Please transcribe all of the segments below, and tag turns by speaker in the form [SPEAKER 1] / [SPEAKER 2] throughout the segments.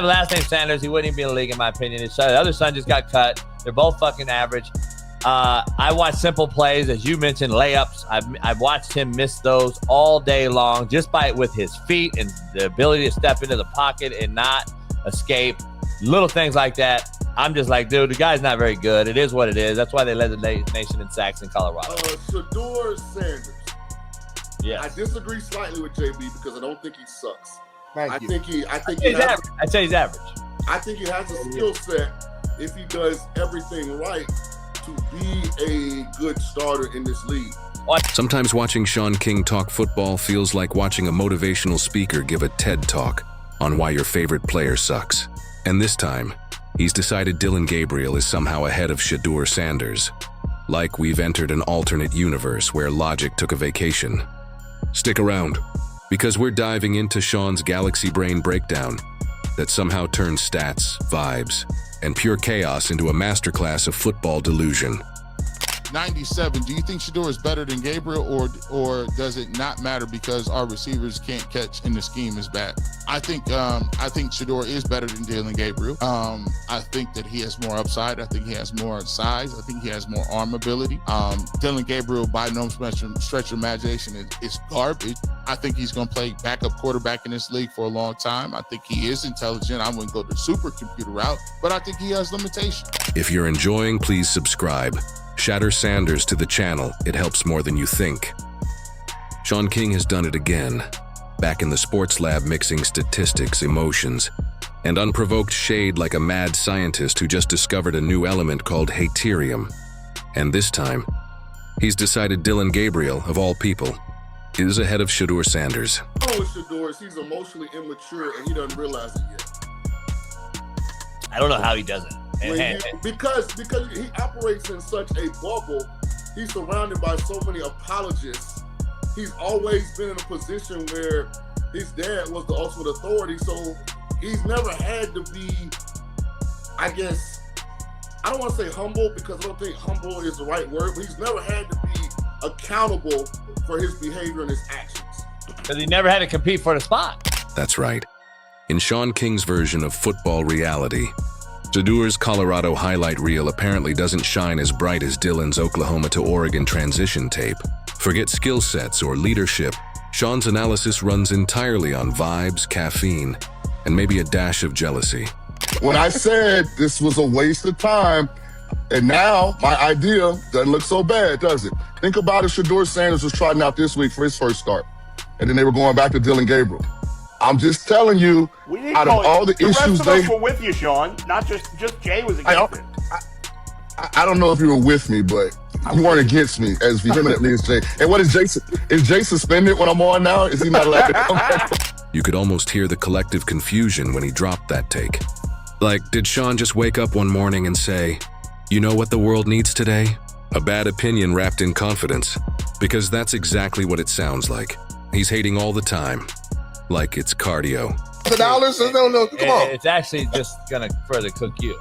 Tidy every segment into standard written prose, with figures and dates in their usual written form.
[SPEAKER 1] The last name Sanders, he wouldn't even be in the league in my opinion. His son, the other son just got cut. They're both fucking average. I watch simple plays, as you mentioned, layups. I've watched him miss those all day long just with his feet and the ability to step into the pocket and not escape. Little things like that. I'm just like, dude, the guy's not very good. It is what it is. That's why they led the nation in sacks in Colorado.
[SPEAKER 2] Shedeur Sanders.
[SPEAKER 1] Yeah,
[SPEAKER 2] I disagree slightly with JB because I don't think he sucks.
[SPEAKER 1] I
[SPEAKER 2] think he's
[SPEAKER 1] average. I'd say he's average.
[SPEAKER 2] I think he has a skill set if he does everything right to be a good starter in this league.
[SPEAKER 3] Sometimes watching Shaun King talk football feels like watching a motivational speaker give a TED talk on why your favorite player sucks. And this time, he's decided Dillon Gabriel is somehow ahead of Shedeur Sanders. Like we've entered an alternate universe where logic took a vacation. Stick around, because we're diving into Shaun's galaxy brain breakdown that somehow turns stats, vibes, and pure chaos into a masterclass of football delusion.
[SPEAKER 4] 97, do you think Shedeur is better than Gabriel, or does it not matter because our receivers can't catch and the scheme is bad? I think Shedeur is better than Dillon Gabriel. I think that he has more upside. I think he has more size. I think he has more arm ability. Dillon Gabriel, by no stretch of imagination, is garbage. I think he's going to play backup quarterback in this league for a long time. I think he is intelligent. I wouldn't go the supercomputer route, but I think he has limitations.
[SPEAKER 3] If you're enjoying, please subscribe. Shatter Sanders to the channel. It helps more than you think. Shaun King has done it again. Back in the sports lab, mixing statistics, emotions, and unprovoked shade like a mad scientist who just discovered a new element called haterium. And this time, he's decided Dillon Gabriel, of all people, is ahead of Shedeur Sanders.
[SPEAKER 2] Oh, Shedeur, he's emotionally immature and he doesn't realize it yet.
[SPEAKER 1] I don't know how he does it.
[SPEAKER 2] Because he operates in such a bubble, he's surrounded by so many apologists. He's always been in a position where his dad was the ultimate authority, so he's never had to be, I guess, I don't want to say humble because I don't think humble is the right word, but he's never had to be accountable for his behavior and his actions.
[SPEAKER 1] Because he never had to compete for the spot.
[SPEAKER 3] That's right. In Shaun King's version of football reality, Shedeur's Colorado highlight reel apparently doesn't shine as bright as Dillon's Oklahoma to Oregon transition tape. Forget skill sets or leadership, Shaun's analysis runs entirely on vibes, caffeine, and maybe a dash of jealousy.
[SPEAKER 2] When I said this was a waste of time, and now my idea doesn't look so bad, does it? Think about if Shedeur Sanders was trotting out this week for his first start, and then they were going back to Dillon Gabriel. I'm just telling you, out of all the issues
[SPEAKER 5] rest of us were with you, Shaun. Not just Jay was against it.
[SPEAKER 2] I don't know if you were with me, but you weren't against me as vehemently as Jay. And what is Jay? Is Jay suspended when I'm on now? Is he not allowed to come back?
[SPEAKER 3] You could almost hear the collective confusion when he dropped that take. Like, did Shaun just wake up one morning and say, you know what the world needs today? A bad opinion wrapped in confidence. Because that's exactly what it sounds like. He's hating all the time. Like it's cardio.
[SPEAKER 2] $1? No, come on.
[SPEAKER 1] It's actually just gonna further cook you.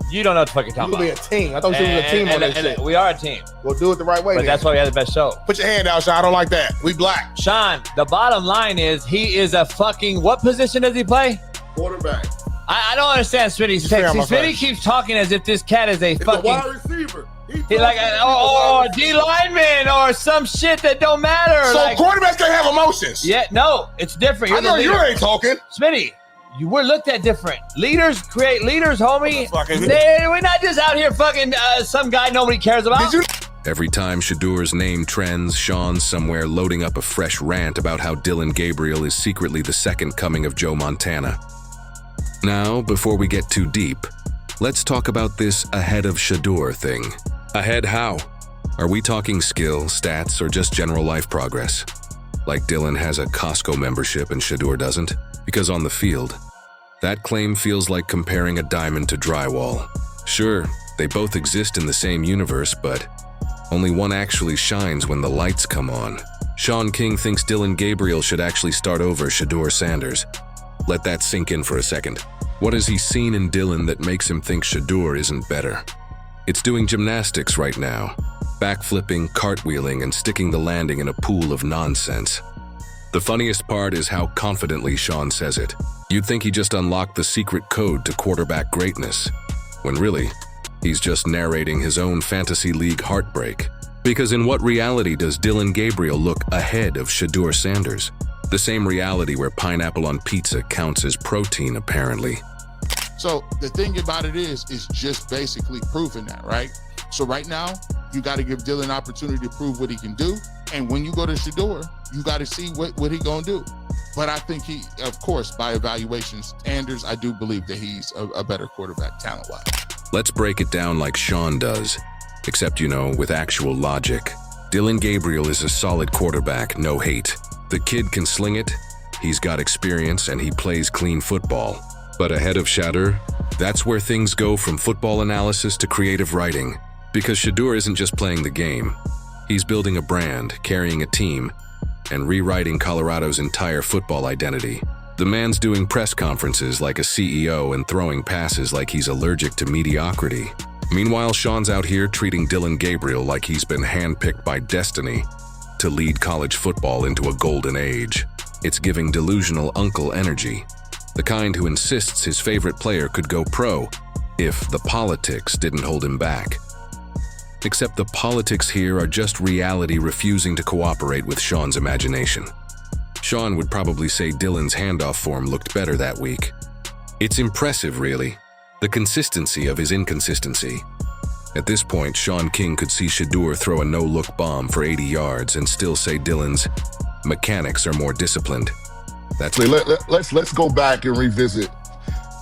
[SPEAKER 1] You don't know what the fuck you're talking about.
[SPEAKER 6] We'll be a team. I thought you were a team on this shit.
[SPEAKER 1] We are a team.
[SPEAKER 6] We'll do it the right way.
[SPEAKER 1] But that's why we have the best show.
[SPEAKER 6] Put your hand out, Shaun. I don't like that. We black.
[SPEAKER 1] Shaun, the bottom line is he is a fucking, what position does he play?
[SPEAKER 2] Quarterback.
[SPEAKER 1] I don't understand Smitty's text. Smitty keeps talking as if this cat is a fucking
[SPEAKER 2] wide receiver.
[SPEAKER 1] He like or D lineman or some shit that don't matter.
[SPEAKER 6] So
[SPEAKER 1] like,
[SPEAKER 6] quarterbacks can have emotions.
[SPEAKER 1] Yeah, no, it's different.
[SPEAKER 6] I know you ain't talking.
[SPEAKER 1] Smitty, we're looked at different. Leaders create leaders, homie. We're not just out here fucking some guy nobody cares about.
[SPEAKER 3] Every time Shedeur's name trends, Shaun's somewhere loading up a fresh rant about how Dillon Gabriel is secretly the second coming of Joe Montana. Now, before we get too deep, let's talk about this ahead of Shedeur thing. Ahead how? Are we talking skill, stats, or just general life progress? Like Dillon has a Costco membership and Shedeur doesn't? Because on the field, that claim feels like comparing a diamond to drywall. Sure, they both exist in the same universe, but only one actually shines when the lights come on. Shaun King thinks Dillon Gabriel should actually start over Shedeur Sanders. Let that sink in for a second. What has he seen in Dillon that makes him think Shedeur isn't better? It's doing gymnastics right now, backflipping, cartwheeling, and sticking the landing in a pool of nonsense. The funniest part is how confidently Shaun says it. You'd think he just unlocked the secret code to quarterback greatness, when really, he's just narrating his own fantasy league heartbreak. Because in what reality does Dillon Gabriel look ahead of Shedeur Sanders? The same reality where pineapple on pizza counts as protein, apparently.
[SPEAKER 4] So the thing about it is just basically proving that, right? So right now, you got to give Dillon an opportunity to prove what he can do. And when you go to Shedeur, you got to see what he gonna do. But I think he, of course, by evaluation standards, I do believe that he's a better quarterback talent-wise.
[SPEAKER 3] Let's break it down like Shaun does, except, with actual logic. Dillon Gabriel is a solid quarterback, no hate. The kid can sling it, he's got experience, and he plays clean football. But ahead of Shedeur, that's where things go from football analysis to creative writing. Because Shedeur isn't just playing the game. He's building a brand, carrying a team, and rewriting Colorado's entire football identity. The man's doing press conferences like a CEO and throwing passes like he's allergic to mediocrity. Meanwhile, Shaun's out here treating Dillon Gabriel like he's been handpicked by destiny to lead college football into a golden age. It's giving delusional uncle energy, the kind who insists his favorite player could go pro if the politics didn't hold him back. Except the politics here are just reality refusing to cooperate with Shaun's imagination. Shaun would probably say Dillon's handoff form looked better that week. It's impressive, really, the consistency of his inconsistency. At this point, Shaun King could see Shedeur throw a no-look bomb for 80 yards and still say Dillon's mechanics are more disciplined.
[SPEAKER 2] Let's go back and revisit,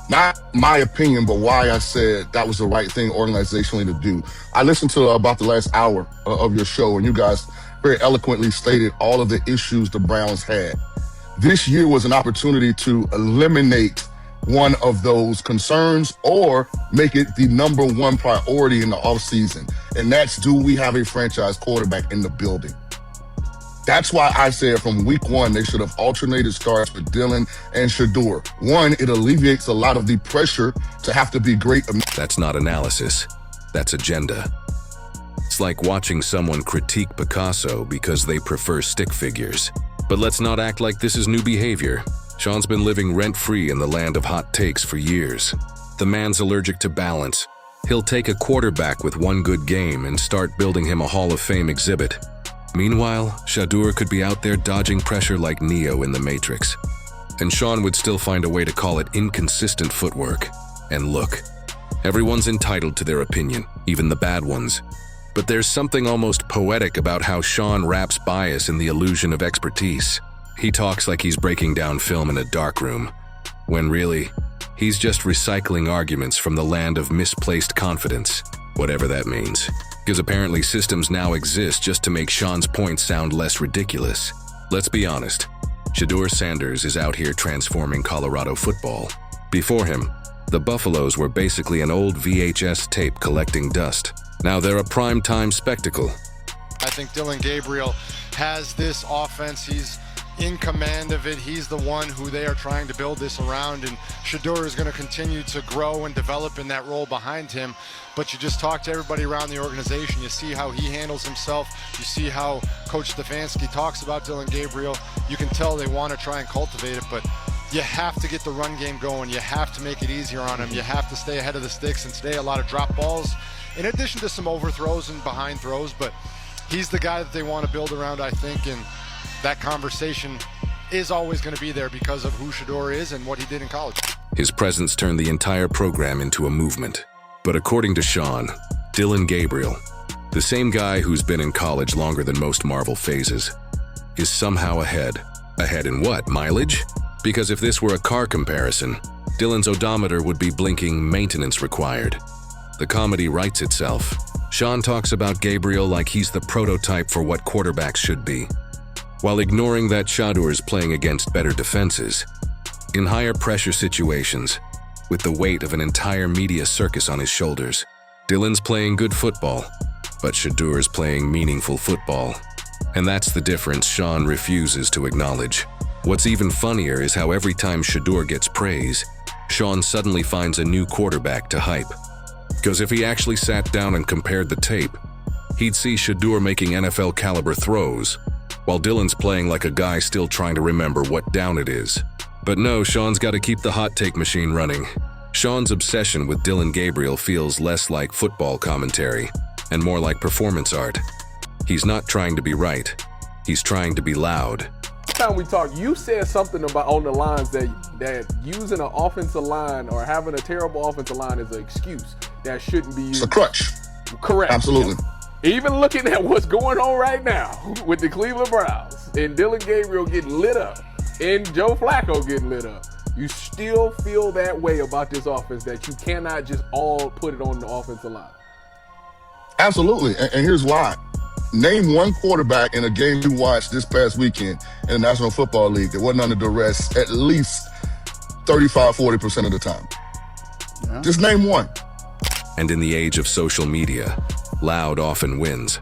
[SPEAKER 2] not my opinion, but why I said that was the right thing organizationally to do. I listened to about the last hour of your show, and you guys very eloquently stated all of the issues the Browns had. This year was an opportunity to eliminate one of those concerns or make it the number one priority in the offseason. And that's, do we have a franchise quarterback in the building? That's why I said from week one, they should have alternated starts with Dillon and Shedeur. One, it alleviates a lot of the pressure to have to be great.
[SPEAKER 3] That's not analysis, that's agenda. It's like watching someone critique Picasso because they prefer stick figures. But let's not act like this is new behavior. Shaun's been living rent-free in the land of hot takes for years. The man's allergic to balance. He'll take a quarterback with one good game and start building him a Hall of Fame exhibit. Meanwhile, Shedeur could be out there dodging pressure like Neo in the Matrix. And Shaun would still find a way to call it inconsistent footwork. And look, everyone's entitled to their opinion, even the bad ones. But there's something almost poetic about how Shaun wraps bias in the illusion of expertise. He talks like he's breaking down film in a darkroom, when really, he's just recycling arguments from the land of misplaced confidence, whatever that means. Because apparently systems now exist just to make Shaun's points sound less ridiculous. Let's be honest, Shedeur Sanders is out here transforming Colorado football. Before him, the Buffaloes were basically an old VHS tape collecting dust. Now they're a primetime spectacle.
[SPEAKER 7] I think Dillon Gabriel has this offense. He's in command of it. He's the one who they are trying to build this around, and Shedeur is going to continue to grow and develop in that role behind him. But you just talk to everybody around the organization, you see how he handles himself, you see how Coach Stefanski talks about Dillon Gabriel. You can tell they want to try and cultivate it, but you have to get the run game going. You have to make it easier on him. You have to stay ahead of the sticks, and today a lot of drop balls, in addition to some overthrows and behind throws, but he's the guy that they want to build around, I think, and that conversation is always going to be there because of who Shedeur is and what he did in college.
[SPEAKER 3] His presence turned the entire program into a movement. But according to Shaun, Dillon Gabriel, the same guy who's been in college longer than most Marvel phases, is somehow ahead. Ahead in what, mileage? Because if this were a car comparison, Dillon's odometer would be blinking maintenance required. The comedy writes itself. Shaun talks about Gabriel like he's the prototype for what quarterbacks should be, while ignoring that Shedeur's playing against better defenses. In higher pressure situations, with the weight of an entire media circus on his shoulders, Dillon's playing good football, but Shedeur's playing meaningful football. And that's the difference Shaun refuses to acknowledge. What's even funnier is how every time Shedeur gets praise, Shaun suddenly finds a new quarterback to hype. Because if he actually sat down and compared the tape, he'd see Shedeur making NFL caliber throws, while Dillon's playing like a guy still trying to remember what down it is. But no, Shaun's got to keep the hot take machine running. Shaun's obsession with Dillon Gabriel feels less like football commentary and more like performance art. He's not trying to be right. He's trying to be loud.
[SPEAKER 8] Time we talked, you said something about on the lines that using an offensive line or having a terrible offensive line is an excuse that shouldn't be used.
[SPEAKER 2] It's a crutch.
[SPEAKER 8] Correct.
[SPEAKER 2] Absolutely.
[SPEAKER 8] Even looking at what's going on right now with the Cleveland Browns and Dillon Gabriel getting lit up and Joe Flacco getting lit up, you still feel that way about this offense that you cannot just all put it on the offensive line.
[SPEAKER 2] Absolutely. And here's why. Name one quarterback in a game you watched this past weekend in the National Football League that wasn't under duress at least 35-40% of the time. Yeah. Just name one.
[SPEAKER 3] And in the age of social media, loud often wins.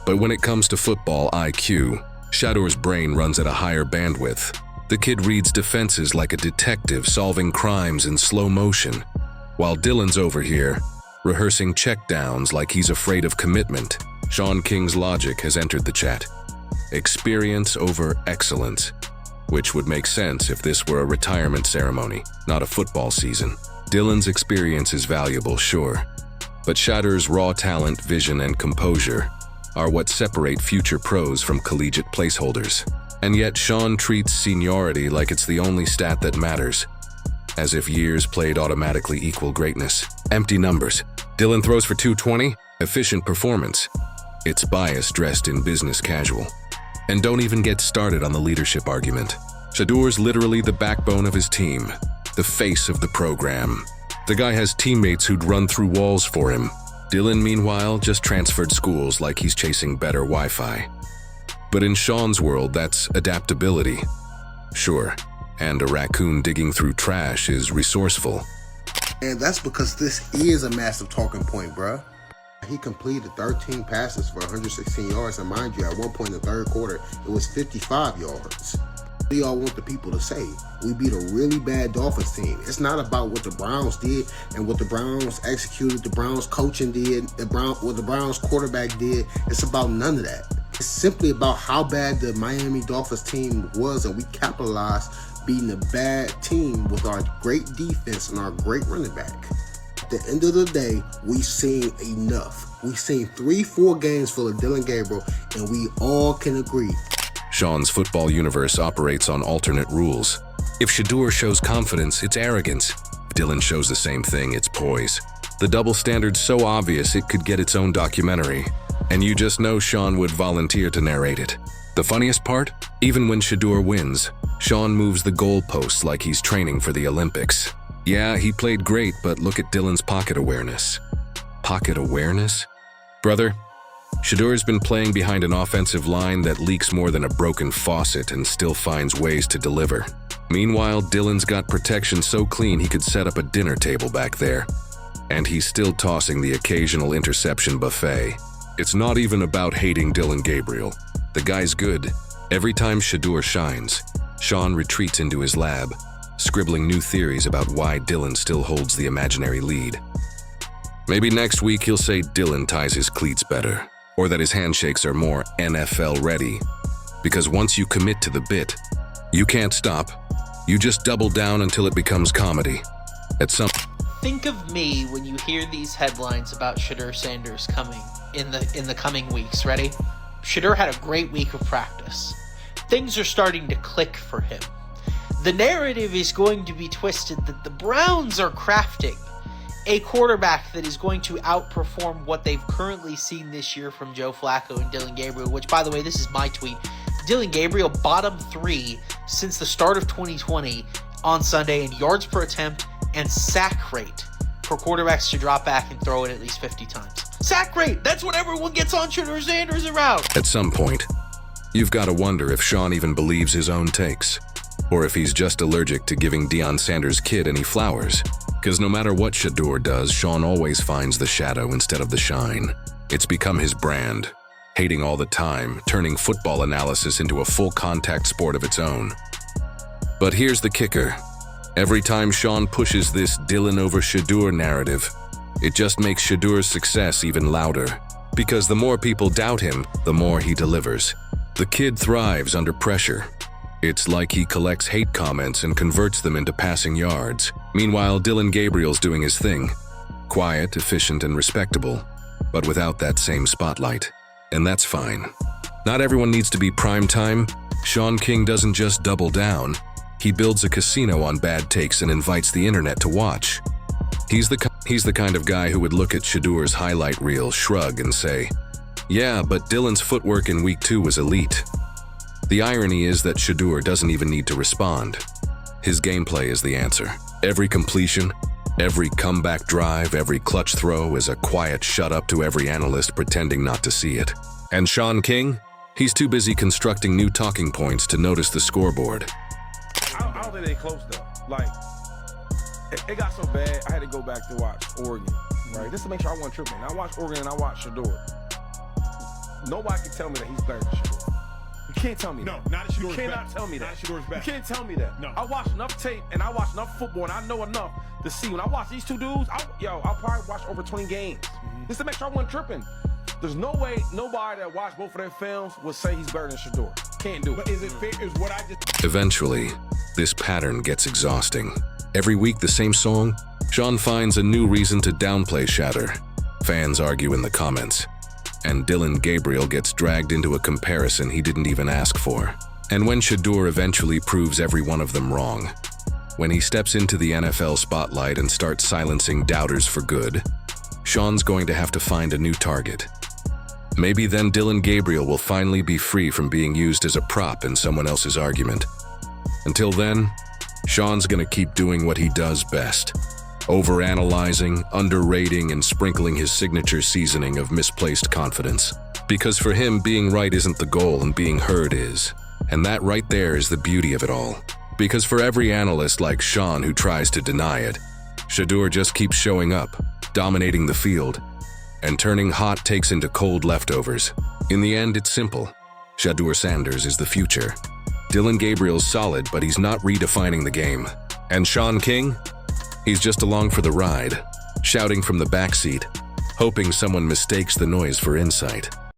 [SPEAKER 3] But when it comes to football IQ, Shedeur's brain runs at a higher bandwidth. The kid reads defenses like a detective solving crimes in slow motion, while Dillon's over here, rehearsing checkdowns like he's afraid of commitment. Shaun King's logic has entered the chat. Experience over excellence, which would make sense if this were a retirement ceremony, not a football season. Dillon's experience is valuable, sure, but Shedeur's raw talent, vision, and composure are what separate future pros from collegiate placeholders. And yet Shaun treats seniority like it's the only stat that matters, as if years played automatically equal greatness. Empty numbers. Dillon throws for 220, efficient performance. It's bias dressed in business casual. And don't even get started on the leadership argument. Shedeur's literally the backbone of his team, the face of the program. The guy has teammates who'd run through walls for him. Dillon, meanwhile, just transferred schools like he's chasing better Wi-Fi. But in Shaun's world, that's adaptability. Sure, and a raccoon digging through trash is resourceful.
[SPEAKER 9] And that's because this is a massive talking point, bruh. He completed 13 passes for 116 yards, and mind you, at one point in the third quarter, it was 55 yards. What do y'all want the people to say? We beat a really bad Dolphins team. It's not about what the Browns did and what the Browns executed, the Browns coaching did, what the Browns quarterback did. It's about none of that. It's simply about how bad the Miami Dolphins team was, and we capitalized beating a bad team with our great defense and our great running back. At the end of the day, we've seen enough. We've seen 3-4 games full of Dillon Gabriel, and we all can agree.
[SPEAKER 3] Shaun's football universe operates on alternate rules. If Shedeur shows confidence, it's arrogance. If Dillon shows the same thing, it's poise. The double standard's so obvious it could get its own documentary. And you just know Shaun would volunteer to narrate it. The funniest part? Even when Shedeur wins, Shaun moves the goalposts like he's training for the Olympics. Yeah, he played great, but look at Dillon's pocket awareness. Pocket awareness? Brother, Shedeur's been playing behind an offensive line that leaks more than a broken faucet and still finds ways to deliver. Meanwhile, Dillon's got protection so clean he could set up a dinner table back there. And he's still tossing the occasional interception buffet. It's not even about hating Dillon Gabriel. The guy's good. Every time Shedeur shines, Shaun retreats into his lab, scribbling new theories about why Dillon still holds the imaginary lead. Maybe next week he'll say Dillon ties his cleats better, or that his handshakes are more NFL ready. Because once you commit to the bit, you can't stop. You just double down until it becomes comedy.
[SPEAKER 10] Think of me when you hear these headlines about Shedeur Sanders coming in the coming weeks. Ready? Shedeur had a great week of practice. Things are starting to click for him. The narrative is going to be twisted that the Browns are crafting a quarterback that is going to outperform what they've currently seen this year from Joe Flacco and Dillon Gabriel, which, by the way, this is my tweet. Dillon Gabriel, bottom 3 since the start of 2020 on Sunday in yards per attempt and sack rate for quarterbacks to drop back and throw it at least 50 times. Sack rate! That's what everyone gets on Shedeur Sanders around!
[SPEAKER 3] At some point, you've got to wonder if Shaun even believes his own takes, or if he's just allergic to giving Deion Sanders' kid any flowers. Because no matter what Shedeur does, Shaun always finds the shadow instead of the shine. It's become his brand, hating all the time, turning football analysis into a full contact sport of its own. But here's the kicker. Every time Shaun pushes this Dillon over Shedeur narrative, it just makes Shedeur's success even louder. Because the more people doubt him, the more he delivers. The kid thrives under pressure. It's like he collects hate comments and converts them into passing yards. Meanwhile, Dillon Gabriel's doing his thing. Quiet, efficient, and respectable, but without that same spotlight. And that's fine. Not everyone needs to be prime time. Shaun King doesn't just double down. He builds a casino on bad takes and invites the internet to watch. He's the kind of guy who would look at Shedeur's highlight reel, shrug, and say, "Yeah, but Dillon's footwork in week 2 was elite." The irony is that Shedeur doesn't even need to respond. His gameplay is the answer. Every completion, every comeback drive, every clutch throw is a quiet shut up to every analyst pretending not to see it. And Shaun King? He's too busy constructing new talking points to notice the scoreboard.
[SPEAKER 11] I don't think they close though. Like, it got so bad, I had to go back to watch Oregon, right? Just to make sure I wasn't tripping. I watched Oregon and I watched Shedeur. Nobody can tell me that he's better than Shedeur. You can't tell me that.
[SPEAKER 12] Not Shedeur's
[SPEAKER 11] You cannot
[SPEAKER 12] better.
[SPEAKER 11] tell me that.
[SPEAKER 12] Not Shedeur's better.
[SPEAKER 11] You can't tell me that.
[SPEAKER 12] No.
[SPEAKER 11] I watched enough tape and I watched enough football and I know enough to see. When I watch these two dudes, I'll probably watch over 20 games. Just to make sure I wasn't tripping. There's no way nobody that watched both of their films would say he's better than Shedeur. Can't do it.
[SPEAKER 12] But is it fair? Is what I just...
[SPEAKER 3] Eventually, this pattern gets exhausting. Every week the same song, Shaun finds a new reason to downplay Shedeur. Fans argue in the comments, and Dillon Gabriel gets dragged into a comparison he didn't even ask for. And when Shedeur eventually proves every one of them wrong, when he steps into the NFL spotlight and starts silencing doubters for good, Shaun's going to have to find a new target. Maybe then Dillon Gabriel will finally be free from being used as a prop in someone else's argument. Until then, Shaun's gonna keep doing what he does best. Overanalyzing, underrating, and sprinkling his signature seasoning of misplaced confidence. Because for him, being right isn't the goal and being heard is. And that right there is the beauty of it all. Because for every analyst like Shaun who tries to deny it, Shedeur just keeps showing up, dominating the field, and turning hot takes into cold leftovers. In the end, it's simple. Shedeur Sanders is the future. Dillon Gabriel's solid, but he's not redefining the game. And Shaun King? He's just along for the ride, shouting from the backseat, hoping someone mistakes the noise for insight.